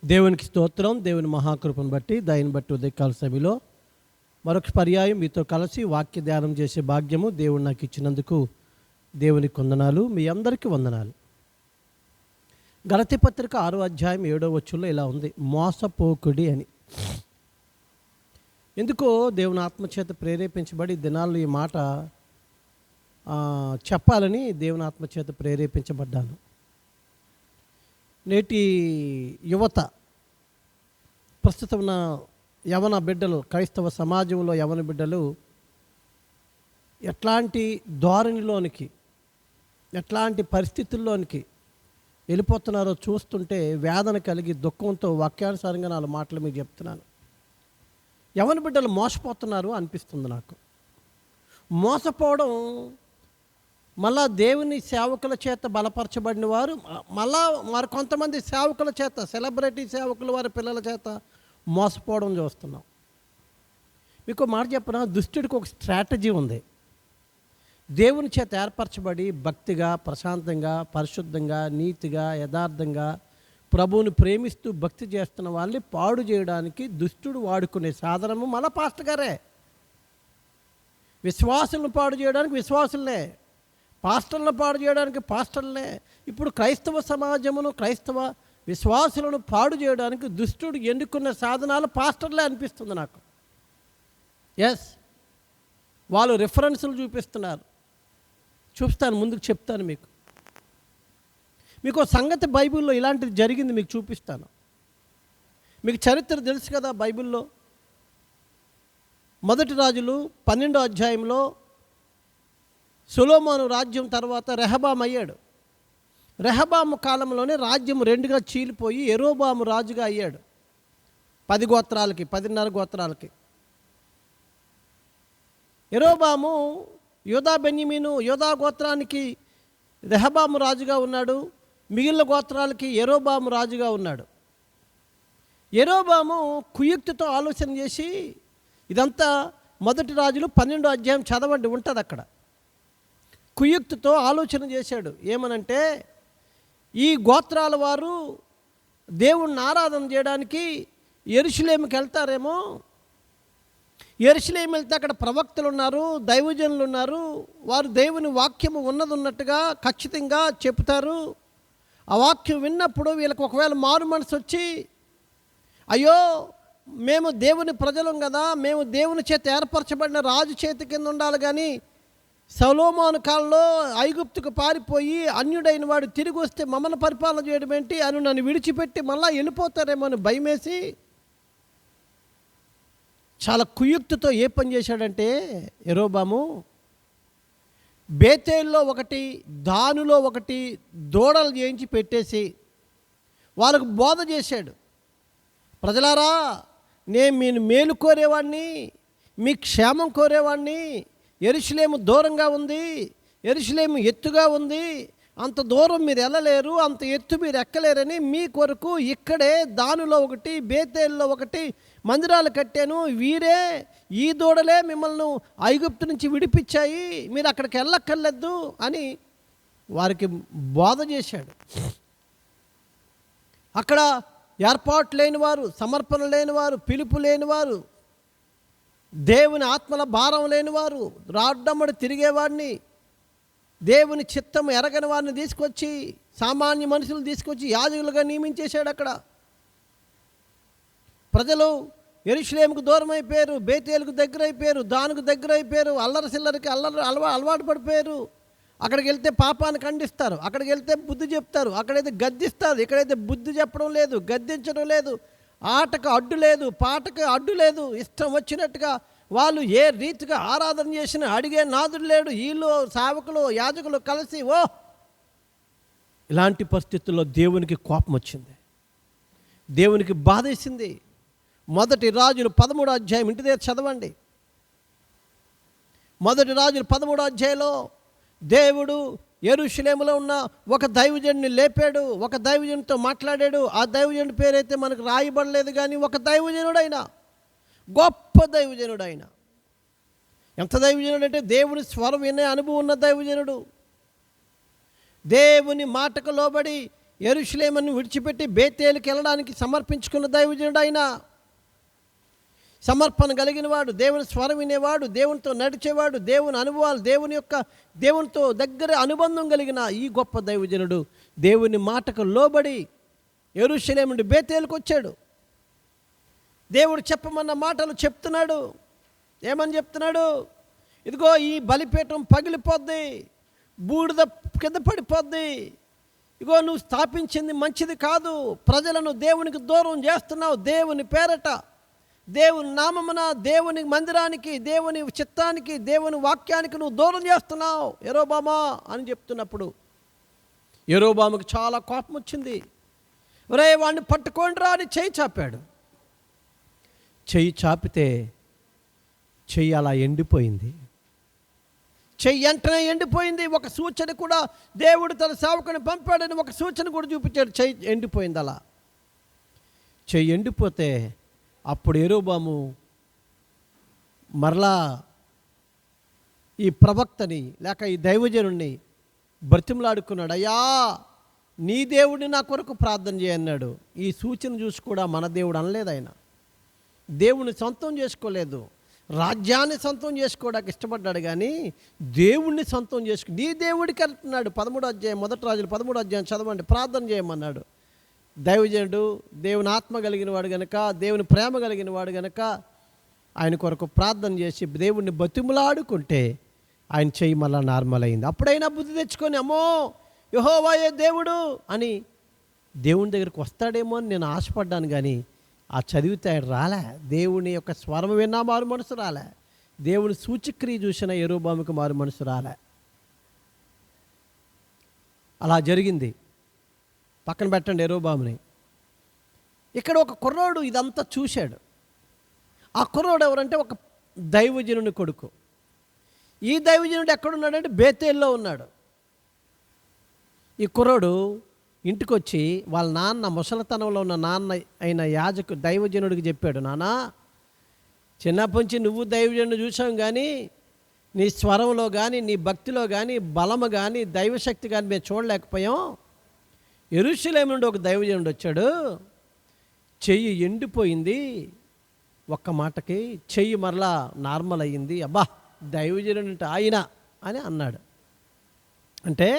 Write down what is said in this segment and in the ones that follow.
దేవునికి స్తోత్రం. దేవుని మహాకృపను బట్టి దయని బట్టి ఉదయకాల సమయంలో మరొక పర్యాయం మీతో కలిసి వాక్య ధ్యానం చేసే భాగ్యము దేవుడు నాకు ఇచ్చినందుకు దేవునికి వందనాలు. మీ అందరికీ వందనాలు. గలతీ పత్రిక 6వ అధ్యాయం 7వ వచనంలో ఇలా ఉంది, మోసపోకుడి అని. ఎందుకో దేవుని ఆత్మచేత ప్రేరేపించబడి దినాల్లో ఈ మాట చెప్పాలని దేవుని ఆత్మచేత ప్రేరేపించబడ్డాను. నేటి యువత, ప్రస్తుతం ఉన్న యవన బిడ్డలు, క్రైస్తవ సమాజంలో యవన బిడ్డలు ఎట్లాంటి ధోరణిలోనికి, ఎట్లాంటి పరిస్థితుల్లోనికి వెళ్ళిపోతున్నారో చూస్తుంటే వేదన కలిగి దుఃఖంతో వాక్యానుసారంగా 4 మాటలు మీకు చెప్తున్నాను. యవన బిడ్డలు మోసపోతున్నారు అనిపిస్తుంది నాకు. మోసపోవడం మళ్ళా దేవుని సేవకుల చేత బలపరచబడిన వారు మళ్ళా మరి కొంతమంది సేవకుల చేత, సెలబ్రిటీ సేవకుల వారి పిల్లల చేత మోసపోవడం చూస్తున్నాం. మీకు మాట చెప్పిన, దుష్టుడికి ఒక స్ట్రాటజీ ఉంది. దేవుని చేత ఏర్పరచబడి భక్తిగా, ప్రశాంతంగా, పరిశుద్ధంగా, నీతిగా, యథార్థంగా ప్రభువుని ప్రేమిస్తూ భక్తి చేస్తున్న వాళ్ళని పాడు చేయడానికి దుష్టుడు వాడుకునే సాధనము మళ్ళా పాస్టర్ గారే. విశ్వాసులను పాడు చేయడానికి విశ్వాసులనే, పాస్టర్లను పాడు చేయడానికి పాస్టర్లనే. ఇప్పుడు క్రైస్తవ సమాజమును, క్రైస్తవ విశ్వాసులను పాడు చేయడానికి దుష్టుడు ఎన్నుకున్న సాధనాలు పాస్టర్లే అనిపిస్తుంది నాకు. ఎస్, వాళ్ళు రిఫరెన్సులు చూపిస్తున్నారు. చూస్తాను, ముందుకు చెప్తాను. మీకు సంగతి బైబిల్లో ఇలాంటిది జరిగింది, మీకు చూపిస్తాను. మీకు చరిత్ర తెలుసు కదా. బైబిల్లో మొదటి రాజులు 12వ అధ్యాయంలో సొలొమోను రాజ్యం తర్వాత రెహబాము అయ్యాడు. రెహబాము కాలంలోనే రాజ్యం 2గా చీలిపోయి యెరోబాము రాజుగా అయ్యాడు. 10 గోత్రాలకి, 10.5 గోత్రాలకి. యెరోబాము యూదా బెన్యమీను, యూదా గోత్రానికి రెహబాము రాజుగా ఉన్నాడు. మిగిలిన గోత్రాలకి యెరోబాము రాజుగా ఉన్నాడు. యెరోబాము కుయుక్తితో ఆలోచన చేసి, ఇదంతా మొదటి రాజులు 12వ అధ్యాయం చదవండి, ఉంటుంది అక్కడ. కుయుక్తితో ఆలోచన చేశాడు. ఏమనంటే, ఈ గోత్రాల వారు దేవుణ్ణి ఆరాధన చేయడానికి యెరూషలేముకి వెళ్తారేమో. యెరూషలేము వెళ్తే అక్కడ ప్రవక్తలు ఉన్నారు, దైవజనులు ఉన్నారు. వారు దేవుని వాక్యము ఉన్నట్టుగా ఖచ్చితంగా చెప్తారు. ఆ వాక్యం విన్నప్పుడు వీళ్ళకి ఒకవేళ మారు మనసు వచ్చి, అయ్యో మేము దేవుని ప్రజలం కదా, మేము దేవుని చేత ఏర్పరచబడిన రాజు చేతి కింద ఉండాలి, కానీ సొలొమోను కాలంలో ఐగుప్తుకు పారిపోయి అన్యుడైన వాడు తిరిగి వస్తే మమ్మల్ని పరిపాలన చేయడం ఏంటి అని నన్ను విడిచిపెట్టి మళ్ళా వెళ్ళిపోతారేమో అని భయమేసి చాలా కుయుక్తితో ఏ పని చేశాడంటే, యెరోబాము బేతేల్లో ఒకటి, దానులో ఒకటి దూడలు చేయించి పెట్టేసి వాళ్ళకు బోధ చేశాడు. ప్రజలారా, నేను మీరు మేలు కోరేవాడిని, మీ క్షేమం కోరేవాడిని. యెరూషలేము దూరంగా ఉంది, యెరూషలేము ఎత్తుగా ఉంది, అంత దూరం మీరు వెళ్ళలేరు, అంత ఎత్తు మీరు ఎక్కలేరని మీ కొరకు ఇక్కడే దానులో ఒకటి, బేతేల్లో ఒకటి మందిరాలు కట్టాను. వీరే, ఈ దూడలే మిమ్మల్ని ఐగుప్తు నుంచి విడిపించాయి, మీరు అక్కడికి వెళ్ళక్కర్లేదు అని వారికి బోధ చేశాడు. అక్కడ ఏర్పాటు లేనివారు, సమర్పణ లేనివారు, పిలుపు లేనివారు, దేవుని ఆత్మల భారం లేనివారు, రాడ్డమ్మడి తిరిగేవాడిని, దేవుని చిత్తం ఎరగని వారిని తీసుకొచ్చి, సామాన్య మనుషులు తీసుకొచ్చి యాజకులుగా నియమించేశాడు. అక్కడ ప్రజలు యెరూషలేముకు దూరం అయిపోయారు, బేతేలుకు దగ్గర అయిపోయారు, దానికి దగ్గర అయిపోయారు, అల్లరి సిల్లరికి అలవాటు పడిపోయారు. అక్కడికి వెళ్తే పాపాన్ని ఖండిస్తారు, అక్కడికి వెళ్తే బుద్ధి చెప్తారు, అక్కడైతే గద్దిస్తారు. ఇక్కడైతే బుద్ధి చెప్పడం లేదు, గద్దించడం లేదు, ఆటకు అడ్డు లేదు, పాటకు అడ్డు లేదు. ఇష్టం వచ్చినట్టుగా వాళ్ళు ఏ రీతిగా ఆరాధన చేసినా అడిగే నాదుడు లేడు. వీళ్ళు సేవకులు, యాజకులు కలిసి ఇలాంటి పరిస్థితుల్లో దేవునికి కోపం వచ్చింది, దేవునికి బాధేసింది. మొదటి రాజులు 13వ అధ్యాయం ఇంటి దగ్గర చదవండి. మొదటి రాజులు 13వ అధ్యాయంలో దేవుడు యెరూషలేములో ఉన్న ఒక దైవజనుడిని లేపాడు, ఒక దైవజనుడితో మాట్లాడాడు. ఆ దైవజనుడి పేరైతే మనకు రాయబడలేదు, కానీ ఒక దైవజనుడైన, గొప్ప దైవజనుడైన. ఎంత దైవజనుడు అంటే దేవుని స్వరం వినే అనుభవం ఉన్న దైవజనుడు. దేవుని మాటకు లోబడి యెరూషలేమును విడిచిపెట్టి బేతేలుకి వెళ్ళడానికి సమర్పించుకున్న దైవజనుడు ఆయన. సమర్పణ కలిగిన వాడు, దేవుని స్వరం వినేవాడు, దేవునితో నడిచేవాడు, దేవుని అనుభవాలు, దేవునితో దగ్గర అనుబంధం కలిగిన ఈ గొప్ప దైవజనుడు దేవుని మాటకు లోబడి యెరూషలేము నుండి బేతేలుకు వచ్చాడు. దేవుడు చెప్పమన్న మాటలు చెప్తున్నాడు. ఏమని చెప్తున్నాడు? ఇదిగో ఈ బలిపీఠం పగిలిపోద్ది, బూడిద కింద పడిపోద్ది. ఇగో నువ్వు స్థాపించింది మంచిది కాదు, ప్రజలను దేవునికి దూరం చేస్తున్నావు, దేవుని పేరట, దేవుని నామమున, దేవుని మందిరానికి, దేవుని చిత్తానికి, దేవుని వాక్యానికి నువ్వు దూరం చేస్తున్నావు యెరోబామా అని చెప్తున్నప్పుడు యెరోబాముకు చాలా కోపం వచ్చింది. ఒరే వాడిని పట్టుకోండిరా అని చెయ్యి చాపాడు. చెయ్యి చాపితే చెయ్యి అలా ఎండిపోయింది. చెయ్యి వెంటనే ఎండిపోయింది. ఒక సూచన కూడా, దేవుడు తన సేవకుని పంపాడని ఒక సూచన కూడా చూపించాడు. చెయ్యి ఎండిపోయింది. అలా చెయ్యి ఎండిపోతే అప్పుడు యెరోబాము మరలా ఈ ప్రవక్తని లేక ఈ దైవజనుడిని బ్రతిమలాడుకున్నాడు. అయ్యా నీ దేవుడిని నా కొరకు ప్రార్థన చేయన్నాడు. ఈ సూచన చూసి కూడా మన దేవుడు అనలేదు. ఆయన దేవుని సొంతం చేసుకోలేదు, రాజ్యాన్ని సొంతం చేసుకోవడానికి ఇష్టపడ్డాడు, కానీ దేవుణ్ణి సొంతం నీ దేవుడికి అంటున్నాడు. 13వ అధ్యాయం, 1 రాజులు 13వ అధ్యాయం చదవండి. ప్రార్థన చేయమన్నాడు. దైవజనుడు దేవుని ఆత్మ కలిగిన వాడు గనక, దేవుని ప్రేమ కలిగిన వాడు గనక ఆయన కొరకు ప్రార్థన చేసి దేవుణ్ణి బతిమలాడుకుంటే ఆయన చెయ్యి మళ్ళా నార్మల్ అయింది. అప్పుడైనా బుద్ధి తెచ్చుకొని అమ్మో యెహోవాయే దేవుడు అని దేవుని దగ్గరికి వస్తాడేమో అని నేను ఆశపడ్డాను, కానీ ఆ చదివితే ఆయన రాలే. దేవుని యొక్క స్వరం విన్నా మారు మనసు రాలే, దేవుని సూచక్రియ చూసిన యెరోబాముకు మారు మనసు రాలే. అలా జరిగింది. పక్కన పెట్టండి యెరోబాముని. ఇక్కడ ఒక కుర్రోడు ఇదంతా చూశాడు. ఆ కుర్రోడు ఎవరంటే ఒక దైవజనుని కొడుకు. ఈ దైవజనుడు ఎక్కడున్నాడంటే బేతేల్లో ఉన్నాడు. ఈ కుర్రోడు ఇంటికి వచ్చి వాళ్ళ నాన్న, ముసలితనంలో ఉన్న నాన్న అయిన దైవజనుడికి చెప్పాడు, నాన్న చిన్నప్పటి నుంచి నువ్వు దైవజనుడు చూసాం, కానీ నీ స్వరంలో కానీ, నీ భక్తిలో కానీ, బలము కానీ, దైవశక్తి కానీ మేము చూడలేకపోయాం. యెరూషలేము నుండి ఒక దైవజనుడు వచ్చాడు, చెయ్యి ఎండిపోయింది, ఒక్క మాటకి చెయ్యి మరలా నార్మల్ అయ్యింది. అబ్బా దైవజనుడు అంటే ఆయన అని అన్నాడు. అంటే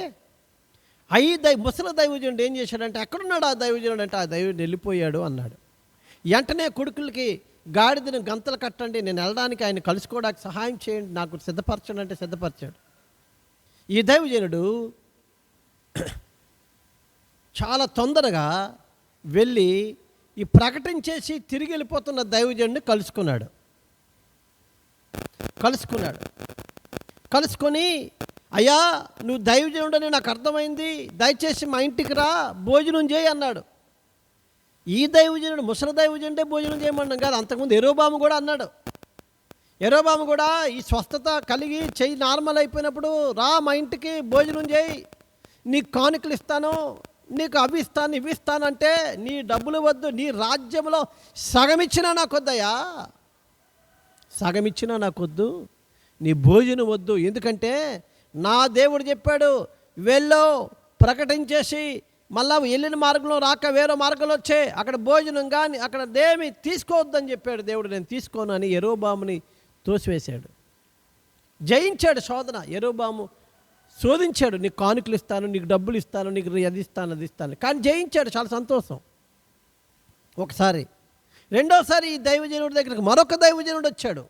ముసలి దైవజనుడు ఏం చేశాడంటే, ఎక్కడున్నాడు ఆ దైవజనుడు అంటే, ఆ దైవజనుడు వెళ్ళిపోయాడు అన్నాడు. వెంటనే కొడుకులకి గాడిదని గంతలు కట్టండి, నేను వెళ్ళడానికి ఆయన కలుసుకోవడానికి సహాయం చేయండి, నాకు సిద్ధపరచండి అంటే సిద్ధపరిచాడు. ఈ దైవజనుడు చాలా తొందరగా వెళ్ళి ఈ ప్రకటించేసి తిరిగి వెళ్ళిపోతున్న దైవజనుడిని కలుసుకొని అయ్యా నువ్వు దైవజనుడని నాకు అర్థమైంది, దయచేసి మా ఇంటికి రా, భోజనం చేయి అన్నాడు. ఈ దైవజనుడు ముసలి దైవజనుడే భోజనం చేయమన్నాం కాదు, అంతకుముందు యెరోబాము కూడా అన్నాడు. యెరోబాము కూడా ఈ స్వస్థత కలిగి చెయ్యి నార్మల్ అయిపోయినప్పుడు రా మా ఇంటికి భోజనం చేయి, నీకు కానుకలు ఇస్తాను, నీకు అవి ఇస్తాను ఇవి ఇస్తానంటే, నీ డబ్బులు వద్దు, నీ రాజ్యంలో సగమిచ్చినా నాకొద్దయ్యా, సగమిచ్చినా నాకొద్దు, నీ భోజనం వద్దు, ఎందుకంటే నా దేవుడు చెప్పాడు వెళ్ళో ప్రకటించేసి మళ్ళా వెళ్ళిన మార్గంలో రాక వేరే మార్గంలో వచ్చే అక్కడ భోజనం కానీ అక్కడ దేమి తీసుకోవద్దని చెప్పాడు దేవుడు. నేను తీసుకోను అని యెరోబాముని తోసివేశాడు. జయించాడు శోధన. యెరోబాము శోధించాడు, నీకు కానుకలు ఇస్తాను, నీకు డబ్బులు ఇస్తాను, నీకు అది ఇస్తాను అది ఇస్తాను, కానీ జయించాడు. చాలా సంతోషం. ఒకసారి రెండోసారి ఈ దైవజనుడి దగ్గరికి మరొక దైవజనుడు వచ్చాడు.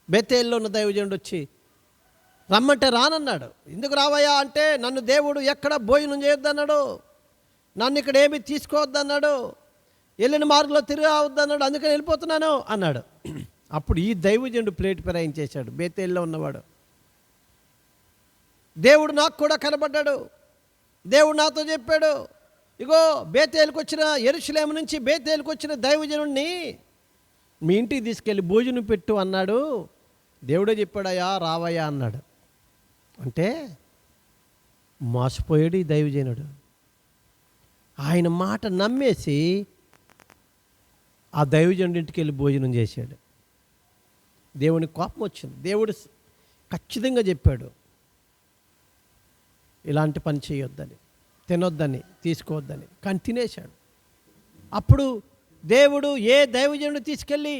బేతేల్లో ఉన్న దైవజనుడు వచ్చి రమ్మంటే రానన్నాడు. ఎందుకు రావయ్యా అంటే, నన్ను దేవుడు ఎక్కడ భోజనం చేయొద్దన్నాడు, నన్ను ఇక్కడ ఏమీ తీసుకోవద్దన్నాడు, వెళ్ళిన మార్గంలో తిరిగి రావద్దన్నాడు, అందుకని వెళ్ళిపోతున్నాను అన్నాడు. అప్పుడు ఈ దైవజనుడు ప్లేట్ ఫిరాయించేశాడు. బేతేల్లో ఉన్నవాడు, దేవుడు నాకు కూడా కనబడ్డాడు, దేవుడు నాతో చెప్పాడు, ఇగో బేతేలుకు వచ్చిన యెరూషలేము నుంచి బేతేలుకు వచ్చిన దైవజనుడిని మీ ఇంటికి తీసుకెళ్ళి భోజనం పెట్టు అన్నాడు, దేవుడే చెప్పాడయ్యా రావయ్యా అన్నాడు. అంటే మోసపోయాడు ఈ దైవజనుడు. ఆయన మాట నమ్మేసి ఆ దైవజనుడి ఇంటికి వెళ్ళి భోజనం చేశాడు. దేవునికి కోపం వచ్చింది. దేవుడు ఖచ్చితంగా చెప్పాడు ఇలాంటి పని చేయొద్దని. తినొద్దని, తీసుకోవద్దని, కానీ తినేశాడు. అప్పుడు దేవుడు ఏ దైవజనుడు తీసుకెళ్ళి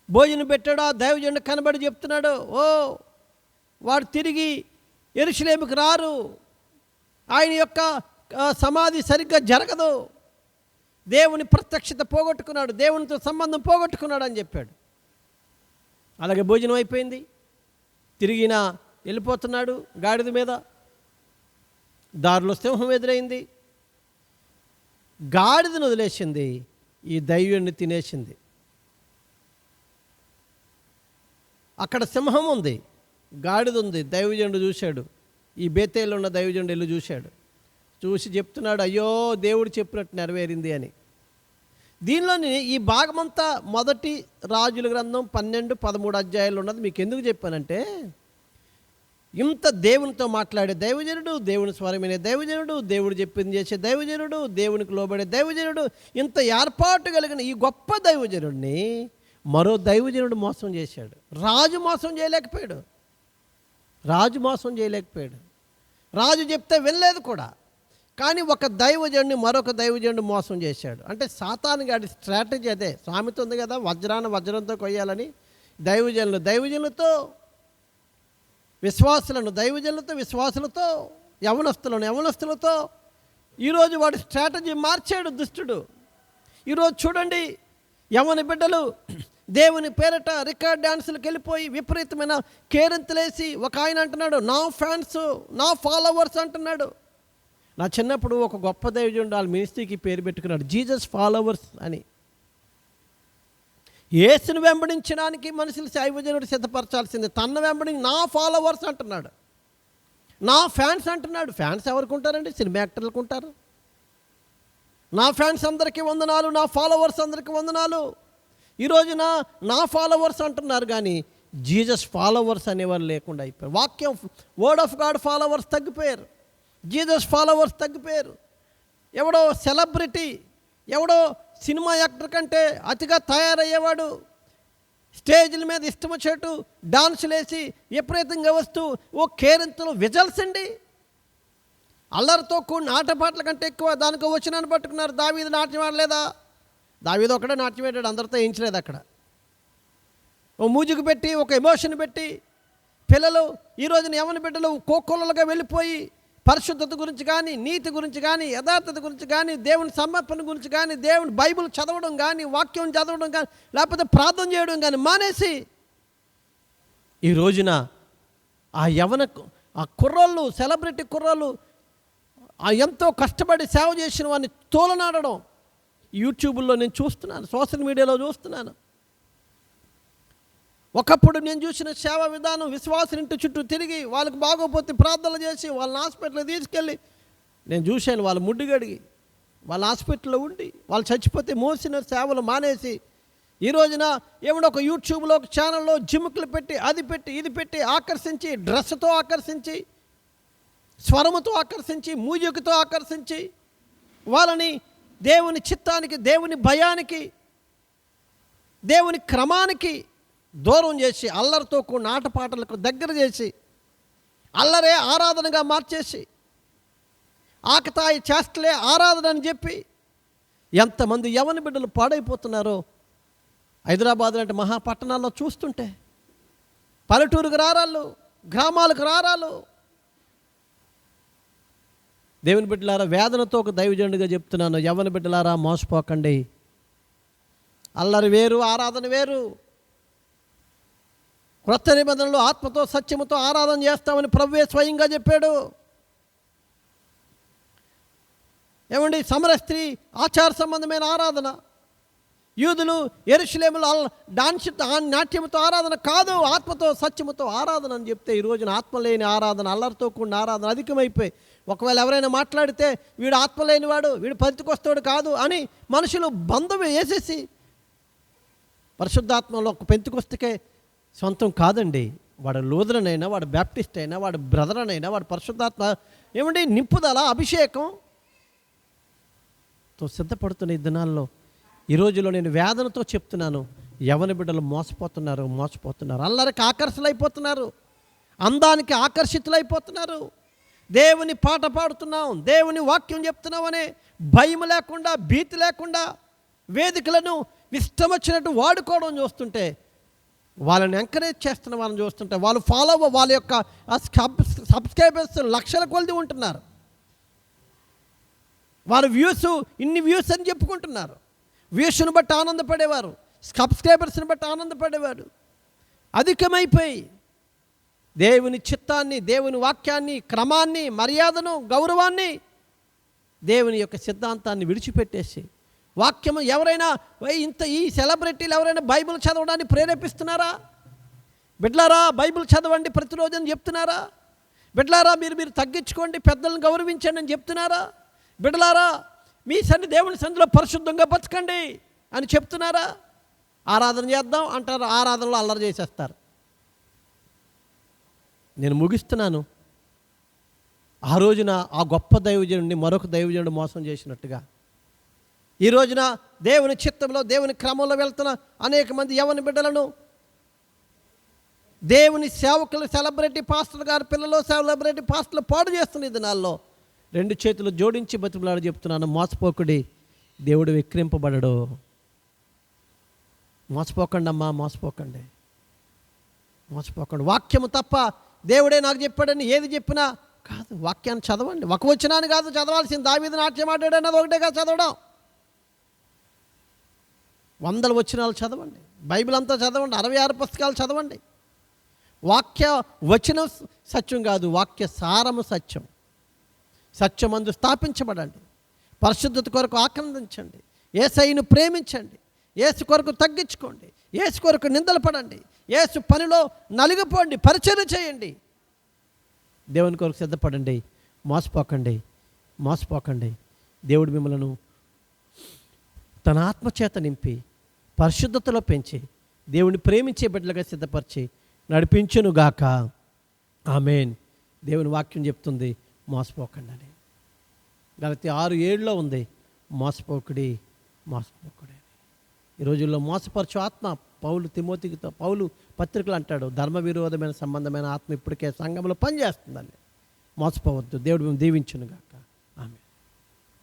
భోజనం పెట్టాడో ఆ దైవజనుడు కనబడి చెప్తున్నాడు, ఓ వాడు తిరిగి యెరూషలేముకు రారు, ఆయన యొక్క సమాధి సరిగ్గా జరగదు, దేవుని ప్రత్యక్షత పోగొట్టుకున్నాడు, దేవునితో సంబంధం పోగొట్టుకున్నాడు అని చెప్పాడు. అలాగే భోజనం అయిపోయింది, తిరిగిన వెళ్ళిపోతున్నాడు గాడిద మీద. దారిలో సింహం ఎదురైంది, గాడిదను వదిలేసింది, ఈ దైవ్యుడిని తినేసింది. అక్కడ సింహం ఉంది, గాడిద ఉంది. దైవజనుడు చూశాడు, ఈ బేతేలు ఉన్న దైవజనుడు వెళ్ళి చూశాడు. చూసి చెప్తున్నాడు, అయ్యో దేవుడు చెప్పినట్టు నెరవేరింది అని. దీనిలోని ఈ భాగమంతా మొదటి రాజుల గ్రంథం 12-13 అధ్యాయాలు ఉన్నది. మీకు ఎందుకు చెప్పానంటే, ఇంత దేవునితో మాట్లాడే దైవజనుడు, దేవుని స్వరమైన దైవజనుడు, దేవుడు చెప్పింది చేసే దైవజనుడు, దేవునికి లోబడే దైవజనుడు, ఇంత ఏర్పాటు కలిగిన ఈ గొప్ప దైవజనుడిని మరో దైవజనుడు మోసం చేశాడు. రాజు మోసం చేయలేకపోయాడు, రాజు చెప్తే వెళ్ళలేదు కూడా. కానీ ఒక దైవజనుడిని మరొక దైవజనుడు మోసం చేశాడు. అంటే సాతాను గాడి స్ట్రాటజీ అదే. సామెత ఉంది కదా, వజ్రాన్ని వజ్రంతో కొయ్యాలని. దైవజనులతో విశ్వాసులతో, యవనస్తులతో ఈరోజు వాడి స్ట్రాటజీ మార్చాడు దుష్టుడు. ఈరోజు చూడండి, యవన బిడ్డలు దేవుని పేరట రికార్డ్ డ్యాన్సులకు వెళ్ళిపోయి విపరీతమైన కేరింతలేసి, ఒక ఆయన అంటున్నాడు, నా ఫ్యాన్స్, నా ఫాలోవర్స్ అంటున్నాడు. నా చిన్నప్పుడు ఒక గొప్ప దైవజనుడు వాళ్ళ మినిస్ట్రీకి పేరు పెట్టుకున్నాడు, జీసస్ ఫాలోవర్స్ అని. యేసును వెంబడించడానికి మనుషులు దైవజనుడు సిద్ధపరచాల్సింది, తన వెంబడించి నా ఫాలోవర్స్ అంటున్నాడు, నా ఫ్యాన్స్ అంటున్నాడు. ఫ్యాన్స్ ఎవరికి ఉంటారండి? సినిమా యాక్టర్లకు ఉంటారు. నా ఫ్యాన్స్ అందరికీ వందనాలు, నా ఫాలోవర్స్ అందరికీ వందనాలు. ఈరోజున నా ఫాలోవర్స్ అంటున్నారు, కానీ జీసస్ ఫాలోవర్స్ అనేవారు లేకుండా అయిపోయారు. వాక్యం, వర్డ్ ఆఫ్ గాడ్ ఫాలోవర్స్ తగ్గిపోయారు, జీసస్ ఫాలోవర్స్ తగ్గిపోయారు. ఎవడో సెలబ్రిటీ, ఎవడో సినిమా యాక్టర్ కంటే అతిగా తయారయ్యేవాడు, స్టేజ్ల మీద ఇష్టం వచ్చేట్టు డాన్సులు వేసి విపరీతంగా వస్తూ ఓ కేరింతలు విజల్స్ అండి. అల్లరితో కూడిన ఆటపాటల కంటే ఎక్కువ దానికి వచనాన్ని పట్టుకున్నారు. దావీదు నాట్యం ఆడలేదా? దావీదు ఒకడే నాట్యం ఆడాడు, అందరితో వేయించలేదు. అక్కడ ఓ మ్యూజిక్ పెట్టి, ఒక ఎమోషన్ పెట్టి, పిల్లలు ఈ రోజున యవ్వన బిడ్డలు కోకొల్లలుగా వెళ్ళిపోయి పరిశుద్ధత గురించి కానీ, నీతి గురించి కానీ, యథార్థత గురించి కానీ, దేవుని సమర్పణ గురించి కానీ, దేవుని బైబిల్ చదవడం కానీ, వాక్యం చదవడం కానీ, లేకపోతే ప్రార్థన చేయడం కానీ మానేసి ఈ రోజున ఆ కుర్రోళ్ళు, సెలబ్రిటీ కుర్రోళ్ళు, ఎంతో కష్టపడి సేవ చేసిన వాడిని తోలనాడడం యూట్యూబ్లో నేను చూస్తున్నాను, సోషల్ మీడియాలో చూస్తున్నాను. ఒకప్పుడు నేను చూసిన సేవా విధానం, విశ్వాసం ఇంటి చుట్టూ తిరిగి వాళ్ళకి బాగోపోతే ప్రార్థనలు చేసి వాళ్ళని హాస్పిటల్కి తీసుకెళ్ళి నేను చూశాను. వాళ్ళు ముడ్డు గడిగి వాళ్ళ హాస్పిటల్లో ఉండి వాళ్ళు చచ్చిపోతే మోసిన సేవలు మానేసి ఈ రోజున ఏమన్నా ఒక యూట్యూబ్లో ఒక ఛానల్లో జిమ్ముకులు పెట్టి, అది పెట్టి, ఇది పెట్టి ఆకర్షించి, డ్రెస్తో ఆకర్షించి, స్వరముతో ఆకర్షించి, మ్యూజిక్తో ఆకర్షించి వాళ్ళని దేవుని చిత్తానికి, దేవుని భయానికి, దేవుని క్రమానికి దూరం చేసి, అల్లరితో కూడిన ఆటపాటలకు దగ్గర చేసి, అల్లరే ఆరాధనగా మార్చేసి, ఆకతాయి చేష్టలే ఆరాధన అని చెప్పి ఎంతమంది యవన బిడ్డలు పాడైపోతున్నారో హైదరాబాద్ లాంటి మహాపట్టణాల్లో చూస్తుంటే. పల్లెటూరుకు రారాళ్ళు, గ్రామాలకు రారాళ్ళు. దేవుని బిడ్డలారా, వేదనతో ఒక దైవజనుడిగా చెప్తున్నాను, యవన బిడ్డలారా మోసపోకండి. అల్లరి వేరు, ఆరాధన వేరు. క్రొత్త నిబంధనలు ఆత్మతో సత్యముతో ఆరాధన చేస్తామని ప్రభువే స్వయంగా చెప్పాడు. ఏమండి, సమర స్త్రీ ఆచార సంబంధమైన ఆరాధన, యూదులు యెరూషలేములో నాట్యముతో ఆరాధన కాదు, ఆత్మతో సత్యముతో ఆరాధన అని చెప్తే ఈ రోజున ఆత్మ లేని ఆరాధన, అల్లరితో కూడిన ఆరాధన అధికమైపోయి, ఒకవేళ ఎవరైనా మాట్లాడితే వీడు ఆత్మ లేనివాడు, వీడు పెంతెకొస్తేవాడు కాదు అని మనుషులు బంధం వేసేసి, పరిశుద్ధాత్మలో ఒక పెంతెకొస్తకే సొంతం కాదండి. వాడు లూథరన్, వాడు బ్యాప్టిస్ట్ అయినా, వాడు బ్రదర్ అయినా, వాడు పరిశుద్ధాత్మ ఏమండి నింపుదల, అభిషేకంతో సిద్ధపడుతున్న ఈ దినాల్లో, ఈ రోజులో నేను వేదనతో చెప్తున్నాను, యవన బిడ్డలు మోసపోతున్నారు. అల్లరికి ఆకర్షితులైపోతున్నారు, అందానికి ఆకర్షితులైపోతున్నారు, దేవుని పాట పాడుతున్నాం, దేవుని వాక్యం చెప్తున్నాం అనే భయం లేకుండా, భీతి లేకుండా వేదికలను ఇష్టం వచ్చినట్టు వాడుకోవడం చూస్తుంటే, వాళ్ళని ఎంకరేజ్ చేస్తున్న వాళ్ళని చూస్తుంటే, వాళ్ళు ఫాలో వాళ్ళ యొక్క సబ్స్క్రైబర్స్ లక్షల కొలది ఉంటున్నారు. వారు ఇన్ని వ్యూస్ అని చెప్పుకుంటున్నారు. వ్యూస్ను బట్టి ఆనందపడేవారు, సబ్స్క్రైబర్స్ని బట్టి ఆనందపడేవారు అధికమైపోయి దేవుని చిత్తాన్ని, దేవుని వాక్యాన్ని, క్రమాన్ని, మర్యాదను, గౌరవాన్ని, దేవుని యొక్క సిద్ధాంతాన్ని విడిచిపెట్టేసి వాక్యము ఎవరైనా ఈ సెలబ్రిటీలు ఎవరైనా బైబిల్ చదవడానికి ప్రేరేపిస్తున్నారా? బిడ్లారా బైబిల్ చదవండి ప్రతిరోజు అని చెప్తున్నారా? బిడ్లారా మీరు తగ్గించుకోండి, పెద్దలను గౌరవించండి అని చెప్తున్నారా? బిడ్లారా మీ దేవుని సన్నిధిలో పరిశుద్ధంగా బతకండి అని చెప్తున్నారా? ఆరాధన చేద్దాం అంటారు, ఆరాధనలో అల్లరి చేసేస్తారు. నేను ముగిస్తున్నాను. ఆ రోజున ఆ గొప్ప దైవజనుడిని మరొక దైవజనుడు మోసం చేసినట్టుగా, ఈ రోజున దేవుని చిత్తంలో, దేవుని క్రమంలో వెళ్తున్న అనేక మంది యవ్వన బిడ్డలను దేవుని సేవకులు, సెలబ్రిటీ పాస్టర్ గారి పిల్లలు, సెలబ్రిటీ పాస్టర్లు పాడు చేస్తున్న ఈ దినాల్లో 2 చేతులు జోడించి బతిమలాడి చెప్తున్నాను, మోసపోకుడి, దేవుడు విక్రింపబడడు. మోసపోకండి అమ్మా, మోసపోకండి. వాక్యము తప్ప దేవుడే నాకు చెప్పాడని ఏది చెప్పినా కాదు. వాక్యాన్ని చదవండి. ఒక వచనాన్ని కాదు చదవాల్సింది. దావీదు నాట్యం ఆడాడన్నది ఒకటే కాదు చదవడం. 100 వచనాలు చదవండి, బైబిల్ అంతా చదవండి, 66 పుస్తకాలు చదవండి. వాక్య వచనం సత్యం కాదు, వాక్య సారము సత్యం. సత్యమందు స్థాపించబడండి, పరిశుద్ధత కొరకు ఆనందించండి, యేసయ్యను ప్రేమించండి, యేసు కొరకు తగ్గించుకోండి, యేసు కొరకు నిందలు పడండి, యేసు పనిలో నలిగిపోండి, పరిచర్య చేయండి, దేవుని కొరకు సిద్ధపడండి. మోసపోకండి. దేవుడు మిమ్మలను తన ఆత్మచేత నింపి పరిశుద్ధతలో పెంచి దేవుని ప్రేమించే బిడ్డలుగా సిద్ధపరిచి నడిపించునుగాక. ఆమేన్. దేవుని వాక్యం చెప్తుంది మోసపోకండి అని. గలతీ 6:7 ఉంది, మోసపోకుడి. ఈ రోజుల్లో మోసపరచు ఆత్మ, పౌలు పత్రికలు అంటాడు, ధర్మ విరోధమైన సంబంధమైన ఆత్మ ఇప్పటికే సంఘంలో పనిచేస్తుందండి. మోసపోవద్దు. దేవుడు మేము దీవించునుగాక. ఆమేన్.